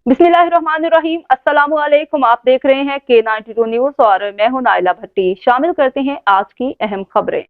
बिस्मिल्लाहिर्रहमानिर्रहीम। अस्सलाम वालेकुम। आप देख रहे हैं K92 न्यूज और मैं हूं नाइला भट्टी। शामिल करते हैं आज की अहम खबरें।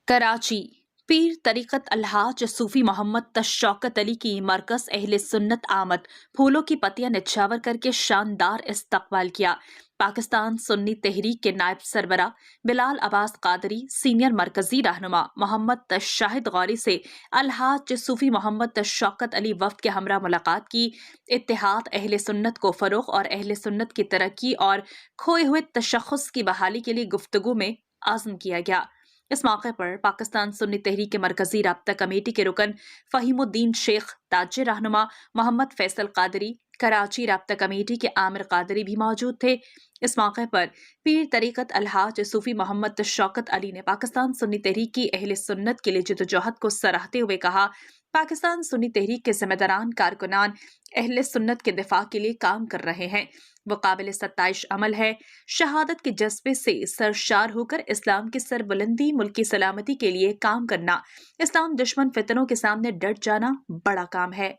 कराची पीर तरीक़त अलहाज सूफी मोहम्मद तशौकत अली की मरकज अहले सुन्नत आमद, फूलों की पत्तियां निछावर करके शानदार इस्तकबाल किया। पाकिस्तान सुन्नी तहरीक के नायब सरबरा बिलाल अब्बास कादरी, सीनियर मरकजी रहनुमा मोहम्मद तशाहिद गौरी से अलहाज सूफी मोहम्मद तशौकत अली वफ्द के हमरा मुलाकात की। इत्तेहाद अहले सुन्नत को फरोग और अहले सुन्नत की तरक्की और खोए हुए तशख़्ख़ुस की बहाली के लिए गुफ्तगू में आज़म किया गया। इस मौके पर पाकिस्तान सुन्नी तहरीक के मरकजी राब्ता कमेटी के रुकन फ़हीमुद्दीन शेख, ताजिर रहनुमा मोहम्मद फैसल कादरी, कराची राब्ता कमेटी के आमिर कादरी भी मौजूद थे। इस मौके पर पीर तरीक़त अलहाज सूफी मोहम्मद तशौकत अली ने पाकिस्तान सुन्नी तहरीक की अहले सुन्नत के लिए जदोजहद को सराहते हुए कहा, पाकिस्तान सुन्नी तहरीक के जिम्मेदारान कारकुनान अहले सुन्नत के दिफा के लिए काम कर रहे हैं। वो काबिल सत्ताइश अमल है। शहादत के जज्बे से सरशार होकर इस्लाम की सरबुलंदी, मुल्क की सलामती के लिए काम करना, इस्लाम दुश्मन फितनों के सामने डट जाना बड़ा काम है।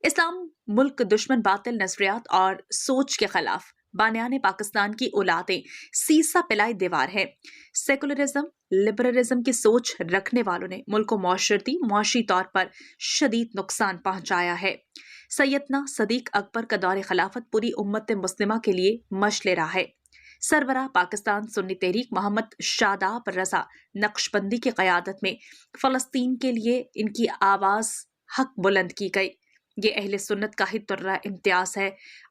इस्लाम मुल्क दुश्मन बातिल नजरियात और सोच के खिलाफ बानियाने पाकिस्तान की औलादें सीसा पिलाई दीवार है। सेकुलरिज्म, लिबरलिज्म की सोच रखने वालों ने मुल्क को मुआशी तौर पर शदीद नुकसान पहुंचाया है। सैयदना सदीक अकबर का दौर खिलाफत पूरी उम्मत मुस्लिमा के लिए मशले रहा है। सरबराह पाकिस्तान सुन्नी तहरीक मोहम्मद शादाब रजा नक्शबंदी की क़यादत में फ़लस्तीन के लिए इनकी आवाज़ हक बुलंद की गई। ये अहले सुन्नत का ही तुर्रा इम्तियाज है।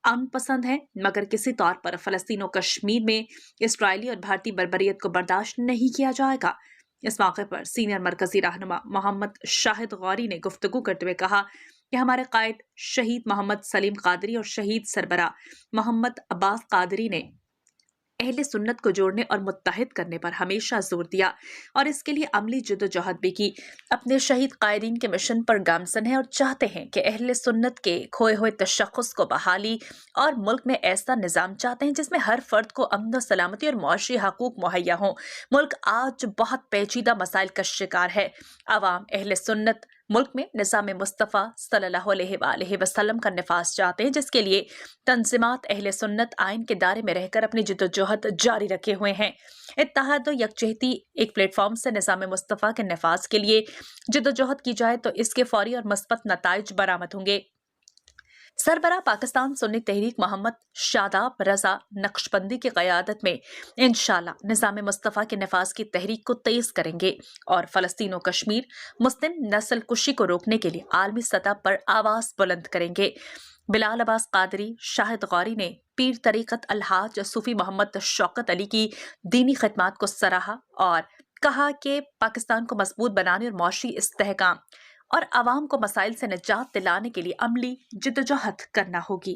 अमन पसंद है, मगर किसी तौर पर फ़लस्तीन और कश्मीर में इसराइली और भारतीय बर्बरियत को बर्दाश्त नहीं किया जाएगा। इस मौके पर सीनियर मरकजी रहनुमा मोहम्मद शाहिद गौरी ने गुफ्तगू करते हुए कहा कि हमारे कायद शहीद मोहम्मद सलीम कादरी और शहीद सरबरा मोहम्मद अब्बास कादरी ने अहले सुन्नत को जोड़ने और मुत्तहिद करने पर हमेशा जोर दिया और इसके लिए अमली जदोजहद भी की। अपने शहीद कायदीन के मिशन पर गामसन है और चाहते हैं कि अहले सुन्नत के खोए हुए तशख़्ख़ुस को बहाली और मुल्क में ऐसा निज़ाम चाहते हैं जिसमें हर फर्द को अमन और सलामती और मुआशी हकूक़ मुहैया हों। मुल्क आज बहुत पेचीदा मसाइल का शिकार है। आवाम अहले सुन्नत मुल्क में निज़ाम मुस्तफ़ा सल्लल्लाहु अलैहि वसल्लम का निफाज चाहते हैं, जिसके लिए तंज़ीमात अहले सुन्नत आइन के दायरे में रहकर अपनी जदोजहद जारी रखे हुए हैं। इत्तेहाद व यकजहती एक प्लेटफॉर्म से निज़ाम मुस्तफ़ा के नफाज के लिए जदोजहद की जाए तो इसके फौरी और मस्बत नताइज बरामद होंगे। सरबराह पाकिस्तान सुन्नी तहरीक मोहम्मद शादाब रजा नक्शबंदी की क़यादत में इंशाअल्लाह निज़ाम मुस्तफ़ा के नफाज की तहरीक को तेज़ करेंगे और फ़लस्तीन और कश्मीर मुस्लिम नस्ल कुशी को रोकने के लिए आलमी सतह पर आवाज़ बुलंद करेंगे। बिलाल अब्बास कादरी, शाहिद गौरी ने पीर तरीक़त अलहाज सूफी मोहम्मद शौकत अली की दीनी खिदमात को सराहा और कहा कि पाकिस्तान को मजबूत बनाने और मुआशी इस्तेहकाम और आवाम को मसाइल से निजात दिलाने के लिए अमली जिद्दोजहद करना होगी।